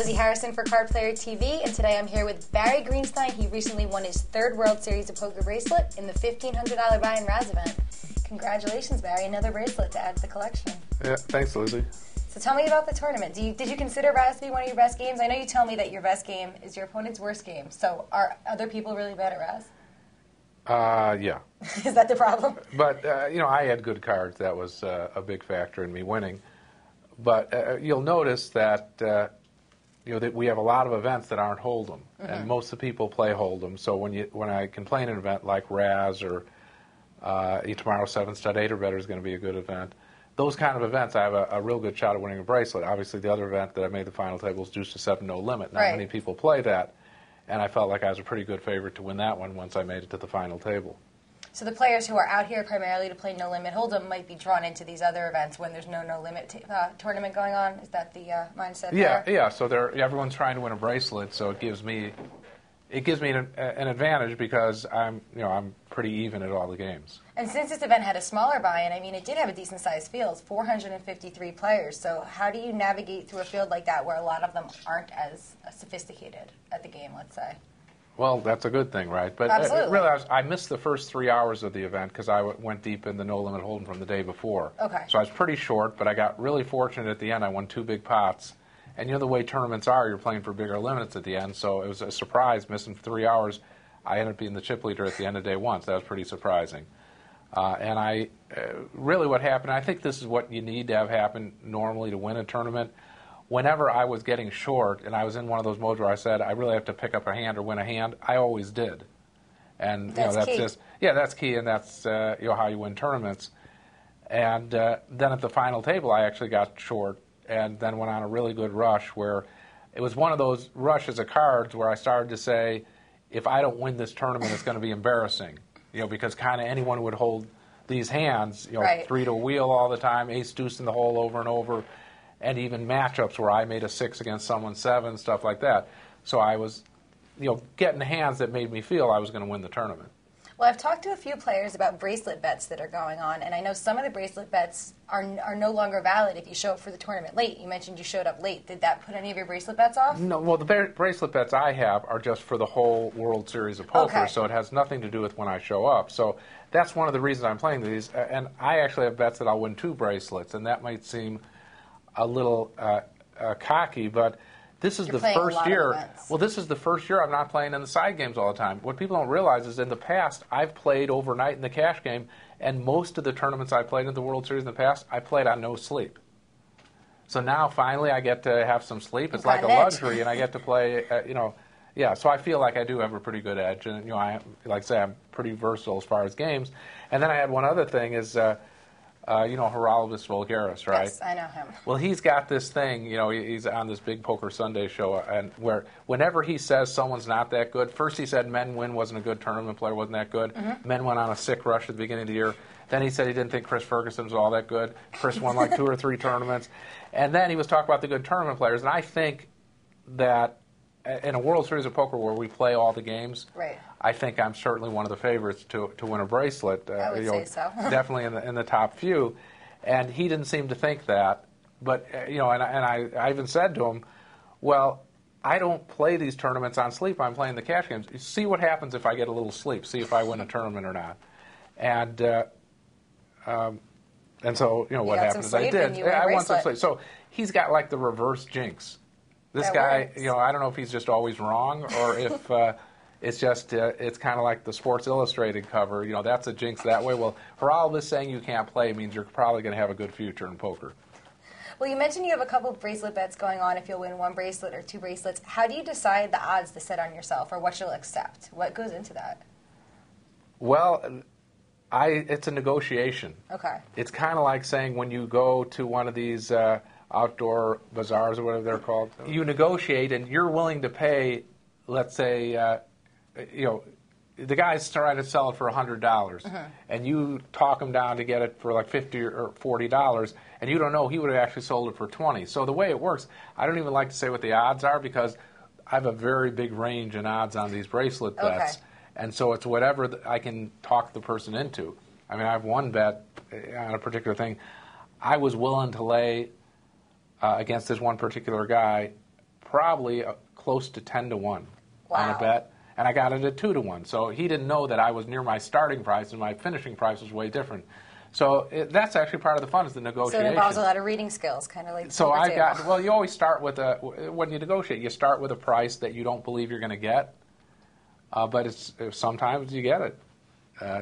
Lizzie Harrison for Card Player TV, and today I'm here with Barry Greenstein. He recently won his third World Series of Poker bracelet in the $1,500 buy-in Razz event. Congratulations, Barry. Another bracelet to add to the collection. Yeah, thanks, Lizzie. So tell me about the tournament. Did you consider Razz to be one of your best games? I know you tell me that your best game is your opponent's worst game. So are other people really bad at Razz? Yeah. Is that the problem? But, I had good cards. That was a big factor in me winning. But you'll notice that, that we have a lot of events that aren't Hold'em. Mm-hmm. And most of the people play Hold'em. So when I can play in an event like Razz or tomorrow 7-8 or better is going to be a good event, those kind of events, I have a real good shot at winning a bracelet. Obviously, the other event that I made the final table is Deuce to 7, no limit. Not many people play that. And I felt like I was a pretty good favorite to win that one once I made it to the final table. So the players who are out here primarily to play No Limit Hold'em might be drawn into these other events when there's no Limit tournament going on. Is that the mindset? Yeah, there? Yeah. So everyone's trying to win a bracelet, so it gives me an advantage because I'm pretty even at all the games. And since this event had a smaller buy-in, I mean, it did have a decent-sized field, 453 players. So how do you navigate through a field like that where a lot of them aren't as sophisticated at the game, let's say? Well, that's a good thing, right? But absolutely. Really, I missed the first 3 hours of the event because I went deep in the No Limit Hold'em from the day before. Okay. So I was pretty short, but I got really fortunate at the end. I won 2 big pots. And the way tournaments are, you're playing for bigger limits at the end. So it was a surprise, missing 3 hours. I ended up being the chip leader at the end of day one, so that was pretty surprising. And really what happened, I think this is what you need to have happen normally to win a tournament. Whenever I was getting short, and I was in one of those modes where I said, I really have to pick up a hand or win a hand, I always did. And that's key. That's key, and that's how you win tournaments. And then at the final table, I actually got short, and then went on a really good rush where it was one of those rushes of cards where I started to say, if I don't win this tournament, it's going to be embarrassing. Because kind of anyone would hold these hands, 3 to a wheel all the time, ace deuce in the hole over and over, and even matchups where I made a 6 against someone 7, stuff like that. So I was, getting hands that made me feel I was going to win the tournament. Well, I've talked to a few players about bracelet bets that are going on, and I know some of the bracelet bets are no longer valid if you show up for the tournament late. You mentioned you showed up late. Did that put any of your bracelet bets off? No, well, the bracelet bets I have are just for the whole World Series of Poker, so it has nothing to do with when I show up. So that's one of the reasons I'm playing these, and I actually have bets that I'll win 2 bracelets, and that might seem a little cocky, but this is the first year. Well, this is the first year I'm not playing in the side games all the time. What people don't realize is in the past I've played overnight in the cash game, and most of the tournaments I played in the World Series in the past I played on no sleep. So now finally I get to have some sleep. It's like a luxury, and I get to play. Yeah. So I feel like I do have a pretty good edge, and like I say, I'm pretty versatile as far as games. And then I had one other thing is. Geraldo Vulgaris, right? Yes, I know him. Well, he's got this thing, he's on this big Poker Sunday show, and where whenever he says someone's not that good, first he said Men Win wasn't a good tournament player, wasn't that good. Mm-hmm. Men went on a sick rush at the beginning of the year. Then he said he didn't think Chris Ferguson was all that good. Chris won like 2 or 3 tournaments. And then he was talking about the good tournament players, and I think that in a World Series of Poker where we play all the games, I think I'm certainly one of the favorites to win a bracelet. I would say so. Definitely in the top few. And he didn't seem to think that. But, and I even said to him, well, I don't play these tournaments on sleep. I'm playing the cash games. See what happens if I get a little sleep. See if I win a tournament or not. And so, what happened is I did. I won some sleep. So he's got like the reverse jinx. This guy, I don't know if he's just always wrong or if it's just, it's kind of like the Sports Illustrated cover. That's a jinx that way. Well, for all this saying you can't play means you're probably going to have a good future in poker. Well, you mentioned you have a couple of bracelet bets going on if you'll win 1 bracelet or 2 bracelets. How do you decide the odds to set on yourself or what you'll accept? What goes into that? Well, it's a negotiation. Okay. It's kind of like saying when you go to one of these outdoor bazaars or whatever they're called, you negotiate and you're willing to pay, let's say, the guy's trying to sell it for $100, and you talk him down to get it for like $50 or $40, and you don't know he would have actually sold it for $20. So the way it works, I don't even like to say what the odds are because I have a very big range in odds on these bracelet bets, and so it's whatever I can talk the person into. I mean, I have one bet on a particular thing. I was willing to lay against this one particular guy probably close to 10-1 on a bet, and I got it at 2-1. So he didn't know that I was near my starting price, and my finishing price was way different. So that's actually part of the fun, is the negotiation. So it involves a lot of reading skills, kind of like. So well, you always start with when you negotiate, you start with a price that you don't believe you're going to get, but sometimes you get it.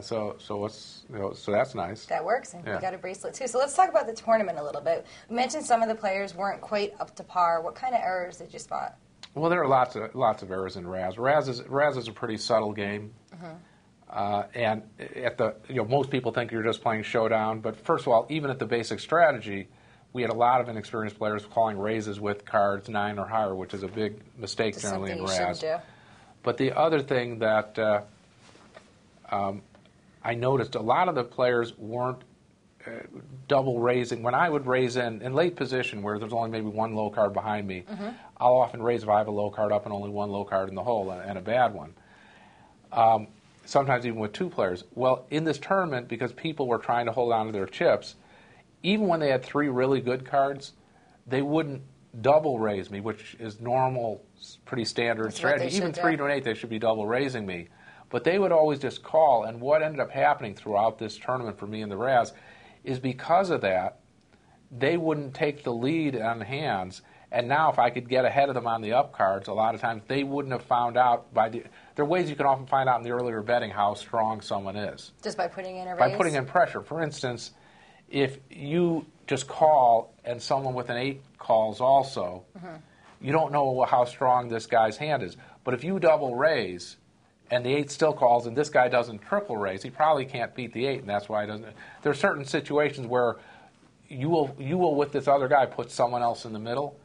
So that's nice. That works, and you got a bracelet too. So let's talk about the tournament a little bit. We mentioned some of the players weren't quite up to par. What kind of errors did you spot? Well, there are lots of errors in Razz. Razz is a pretty subtle game. And most people think you're just playing showdown, but first of all, even at the basic strategy, we had a lot of inexperienced players calling raises with cards 9 or higher, which is a big mistake generally in Razz. But the other thing that I noticed, a lot of the players weren't double raising. When I would raise in late position, where there's only maybe one low card behind me, I'll often raise if I have a low card up and only one low card in the hole and a bad one. Sometimes even with 2 players. Well, in this tournament, because people were trying to hold on to their chips, even when they had 3 really good cards, they wouldn't double raise me, which is normal, pretty standard strategy. Even 3 to an 8, they should be double raising me. But they would always just call, and what ended up happening throughout this tournament for me in the Razz is because of that, they wouldn't take the lead on hands. And now if I could get ahead of them on the up cards, a lot of times they wouldn't have found out there are ways you can often find out in the earlier betting how strong someone is. Just by putting in a raise? By putting in pressure. For instance, if you just call and someone with an 8 calls also, you don't know how strong this guy's hand is. But if you double raise and the 8 still calls and this guy doesn't triple raise, he probably can't beat the 8, and that's why he doesn't. There are certain situations where you will with this other guy put someone else in the middle,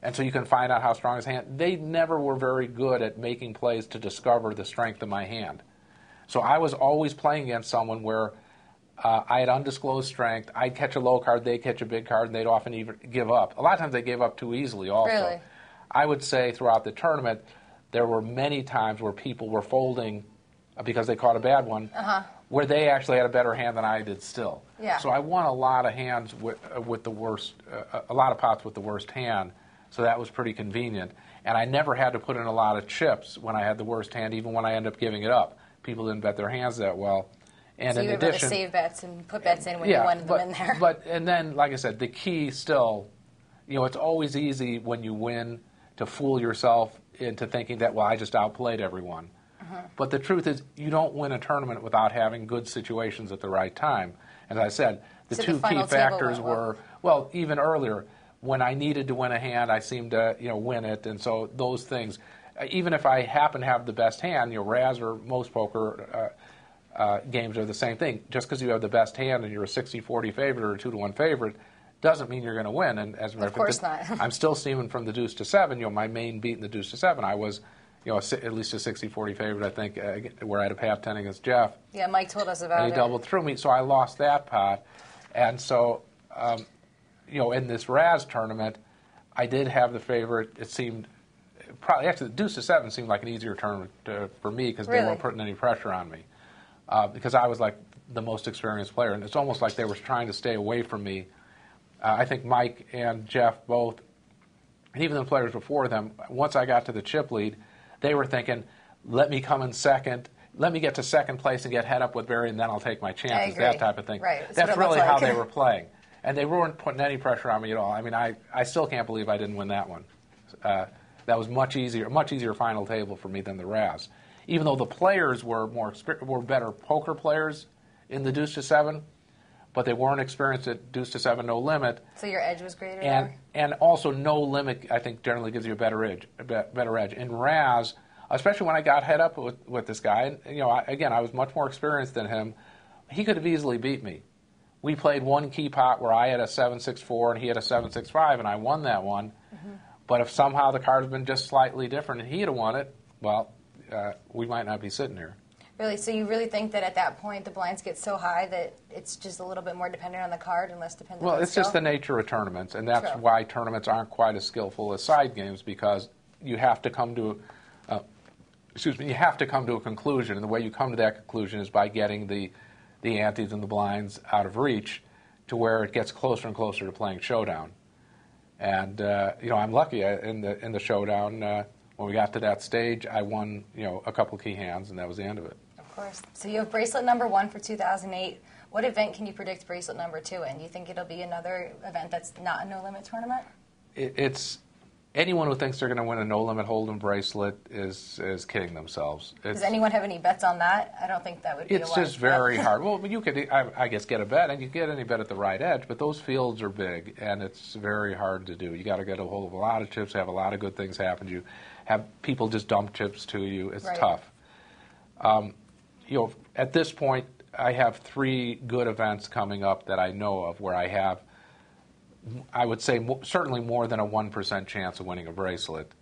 and so you can find out how strong his hand. They never were very good at making plays to discover the strength of my hand. So I was always playing against someone where I had undisclosed strength. I'd catch a low card, they'd catch a big card, and they'd often even give up. A lot of times they gave up too easily also. Really? I would say throughout the tournament, there were many times where people were folding because they caught a bad one, where they actually had a better hand than I did still. Yeah. So I won a lot of hands with the worst, a lot of pots with the worst hand, so that was pretty convenient. And I never had to put in a lot of chips when I had the worst hand, even when I ended up giving it up. People didn't bet their hands that well. And so in you were able to save bets and put bets in when you wanted them in there. And then, like I said, the key still, it's always easy when you win to fool yourself into thinking that, well, I just outplayed everyone. But the truth is, you don't win a tournament without having good situations at the right time. As I said, the 2 key factors were, well, even earlier, when I needed to win a hand, I seemed to, win it. And so those things, even if I happen to have the best hand, Razz or most poker games are the same thing. Just because you have the best hand and you're a 60-40 favorite or a 2-1 favorite doesn't mean you're going to win. And as a matter of course not. I'm still steaming from the deuce to 7. My main beat in the deuce to 7, I was at least a 60-40 favorite, I think, where I had a half 10 against Jeff. Yeah, Mike told us about it. And he doubled through me, so I lost that pot. And so, in this Razz tournament, I did have the favorite. It seemed actually the deuce to 7 seemed like an easier tournament for me because they weren't putting any pressure on me. Because I was like the most experienced player, and it's almost like they were trying to stay away from me. I think Mike and Jeff both, and even the players before them, once I got to the chip lead, they were thinking, let me come in second, let me get to second place and get head up with Barry, and then I'll take my chances, that type of thing. Right. That's really how they were playing. And they weren't putting any pressure on me at all. I mean, I still can't believe I didn't win that one. That was much easier final table for me than the Razz. Even though the players were were better poker players in the deuce to 7, but they weren't experienced at deuce to 7 no limit. So your edge was greater there? And also no limit, I think, generally gives you a better edge. In Razz, especially when I got head up with this guy, and I was much more experienced than him. He could have easily beat me. We played one key pot where I had a 7-6-4 and he had a 7-6-5, and I won that one. But if somehow the card had been just slightly different and he had won it, well, we might not be sitting here. Really? So you really think that at that point the blinds get so high that it's just a little bit more dependent on the card and less dependent on Well, the it's skill? just the nature of tournaments, and that's why tournaments aren't quite as skillful as side games, because you have to come to a conclusion, and the way you come to that conclusion is by getting the antes and the blinds out of reach to where it gets closer and closer to playing showdown. And I'm lucky in the showdown. When we got to that stage, I won a couple key hands, and that was the end of it. Of course. So you have bracelet number 1 for 2008. What event can you predict bracelet number 2 in? Do you think it'll be another event that's not a no-limit tournament? It's anyone who thinks they're going to win a no-limit hold'em bracelet is kidding themselves. Does anyone have any bets on that? I don't think that would be. It's just very hard. Well, you could, I guess, get a bet, and you get any bet at the right edge. But those fields are big, and it's very hard to do. You got to get a hold of a lot of chips, have a lot of good things happen to you, have people just dump chips to you. It's tough. At this point, I have 3 good events coming up that I know of where I have, I would say, certainly more than a 1% chance of winning a bracelet,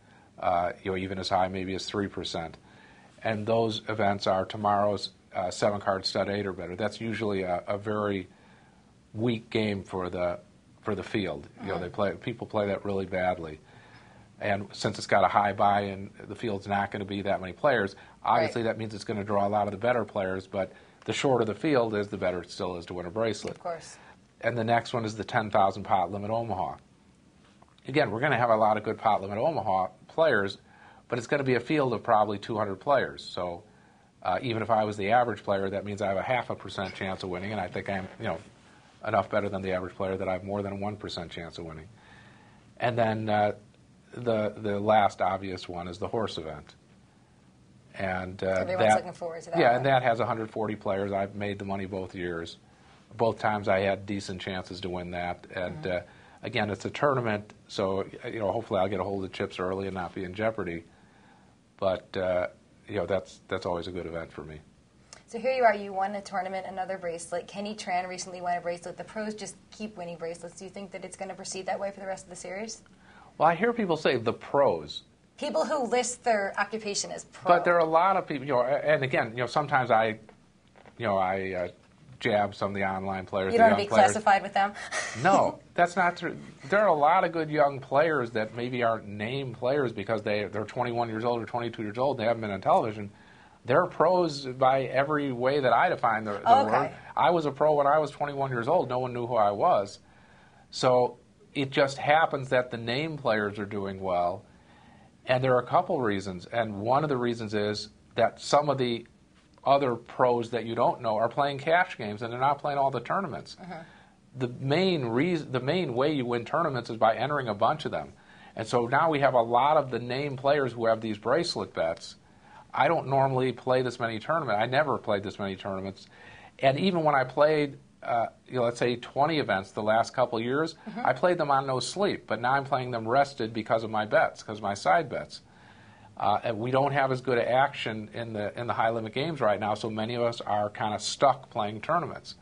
even as high maybe as 3%. And those events are tomorrow's 7-card stud 8 or better. That's usually a very weak game for the field. People play that really badly. And since it's got a high buy and the field's not going to be that many players, obviously that means it's going to draw a lot of the better players, but the shorter the field is, the better it still is to win a bracelet. Of course. And the next one is the 10,000 pot limit Omaha. Again, we're going to have a lot of good pot limit Omaha players, but it's going to be a field of probably 200 players. So even if I was the average player, that means I have a 0.5% chance of winning, and I think I'm enough better than the average player that I have more than a 1% chance of winning. And then the last obvious one is the horse event. And everyone's looking forward to that. Yeah, one. And that has 140 players. I've made the money both years. Both times I had decent chances to win that. And again, it's a tournament, so hopefully I'll get a hold of the chips early and not be in jeopardy. But that's always a good event for me. So here you are. You won a tournament, another bracelet. Kenny Tran recently won a bracelet. The pros just keep winning bracelets. Do you think that it's going to proceed that way for the rest of the series? Well, I hear people say the pros. People who list their occupation as pro. But there are a lot of people, and again, sometimes I jab some of the online players. You don't want to be classified with them? No, that's not true. There are a lot of good young players that maybe aren't name players because they're 21 years old or 22 years old. They haven't been on television. They're pros by every way that I define the word. I was a pro when I was 21 years old. No one knew who I was. So it just happens that the name players are doing well. And there are a couple reasons. And one of the reasons is that some of the other pros that you don't know are playing cash games, and they're not playing all the tournaments. The main way you win tournaments is by entering a bunch of them. And so now we have a lot of the name players who have these bracelet bets. I don't normally play this many tournaments. I never played this many tournaments. And even when I played, let's say 20 events the last couple of years, I played them on no sleep. But now I'm playing them rested because of my bets, because of my side bets. And we don't have as good action in the high limit games right now, so many of us are kind of stuck playing tournaments.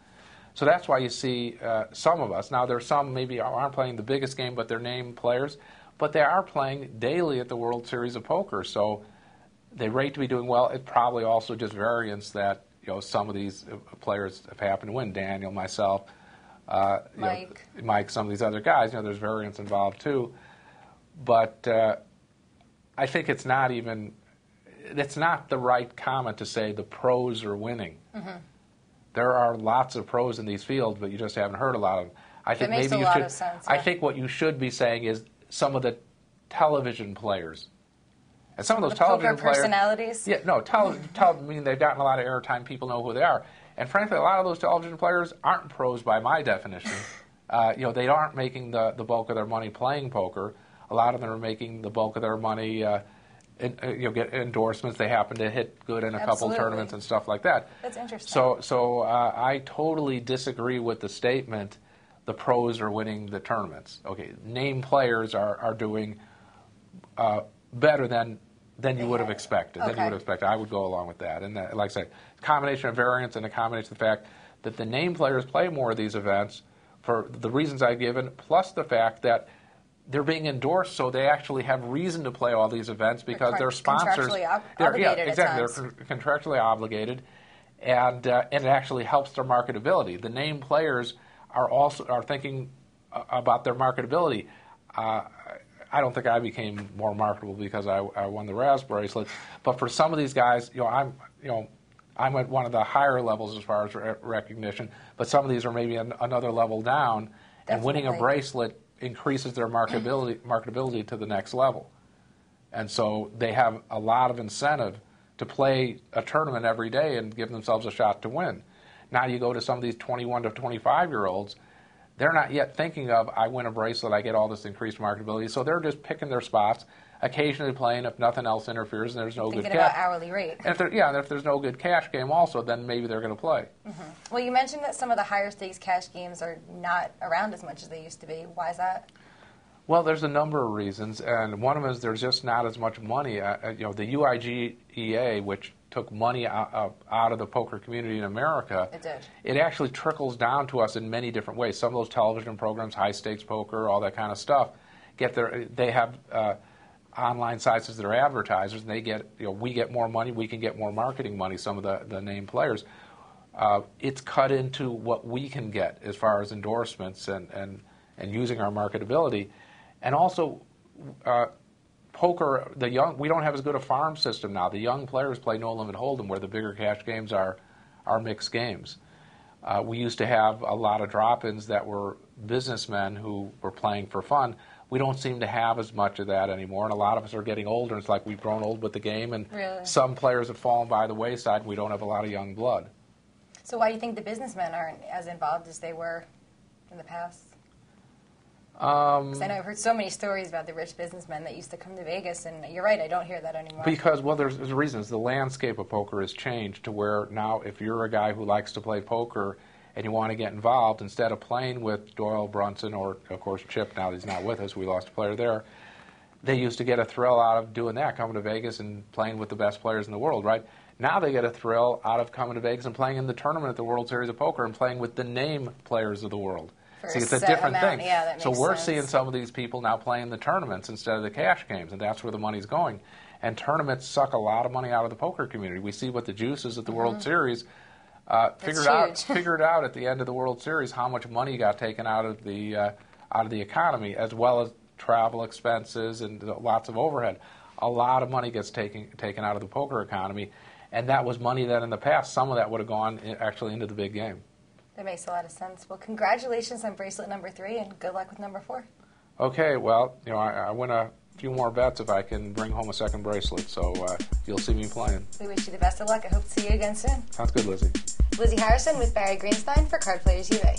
So that's why you see some of us. Now there's some maybe aren't playing the biggest game, but they're named players, but they are playing daily at the World Series of Poker. So they rate to be doing well. It's probably also just variance that some of these players have happened to win. Daniel, myself, Mike, some of these other guys. There's variance involved too, but. I think it's not the right comment to say the pros are winning. There are lots of pros in these fields, but you just haven't heard a lot of them. I think makes maybe a lot of sense. I think what you should be saying is some of the television players. And some of those television poker personalities? Yeah, no, meaning they've gotten a lot of airtime, people know who they are. And frankly, a lot of those television players aren't pros by my definition. They aren't making the bulk of their money playing poker. A lot of them are making the bulk of their money, get endorsements. They happen to hit good in a couple tournaments and stuff like that. That's interesting. So I totally disagree with the statement, the pros are winning the tournaments. Okay, name players are doing better than you would have expected. I would go along with that. And like I said, combination of variance and a combination of the fact that the name players play more of these events for the reasons I've given, plus the fact that they're being endorsed, so they actually have reason to play all these events because their sponsors. Contractually obligated exactly. They're contractually obligated, and it actually helps their marketability. The name players are thinking about their marketability. I don't think I became more marketable because I won the Razz bracelet, but for some of these guys, I'm at one of the higher levels as far as recognition, but some of these are maybe another level down, and winning a bracelet increases their marketability to the next level. And so they have a lot of incentive to play a tournament every day and give themselves a shot to win. Now you go to some of these 21 to 25-year-olds, they're not yet thinking of, I win a bracelet, I get all this increased marketability. So they're just picking their spots, occasionally playing if nothing else interferes and there's no good cash. Thinking about hourly rate. And if there's no good cash game also, then maybe they're going to play. Mm-hmm. Well, you mentioned that some of the higher stakes cash games are not around as much as they used to be. Why is that? Well, there's a number of reasons, and one of them is there's just not as much money. The UIGEA, which took money out of the poker community in America, it actually trickles down to us in many different ways. Some of those television programs, high stakes poker, all that kind of stuff, they have online sites as their advertisers, and we get more money, we can get more marketing money. Some of the named players, it's cut into what we can get as far as endorsements and using our marketability. And also, poker, we don't have as good a farm system now. The young players play No Limit Hold'em, where the bigger cash games are mixed games. We used to have a lot of drop-ins that were businessmen who were playing for fun. We don't seem to have as much of that anymore, and a lot of us are getting older. It's like we've grown old with the game, and some players have fallen by the wayside, and we don't have a lot of young blood. So why do you think the businessmen aren't as involved as they were in the past? Because I know I've heard so many stories about the rich businessmen that used to come to Vegas, and you're right, I don't hear that anymore. Because, well, there's reasons. The landscape of poker has changed to where now if you're a guy who likes to play poker and you want to get involved, instead of playing with Doyle Brunson or, of course, Chip, now he's not with us, we lost a player there, they used to get a thrill out of doing that, coming to Vegas and playing with the best players in the world, right? Now they get a thrill out of coming to Vegas and playing in the tournament at the World Series of Poker and playing with the name players of the world. See, it's a different thing. Yeah, that makes so we're sense. seeing some of these people now playing the tournaments instead of the cash games, and that's where the money's going. And tournaments suck a lot of money out of the poker community. We see what the juice is at the World Series. Figured out at the end of the World Series how much money got taken out of the economy, as well as travel expenses and lots of overhead. A lot of money gets taken out of the poker economy, and that was money that in the past, some of that would have gone actually into the big game. That makes a lot of sense. Well, congratulations on bracelet number 3, and good luck with number 4. Okay, well, I win a few more bets if I can bring home a second bracelet, so you'll see me playing. We wish you the best of luck. I hope to see you again soon. Sounds good, Lizzie. Lizzie Harrison with Barry Greenstein for Card Players UA.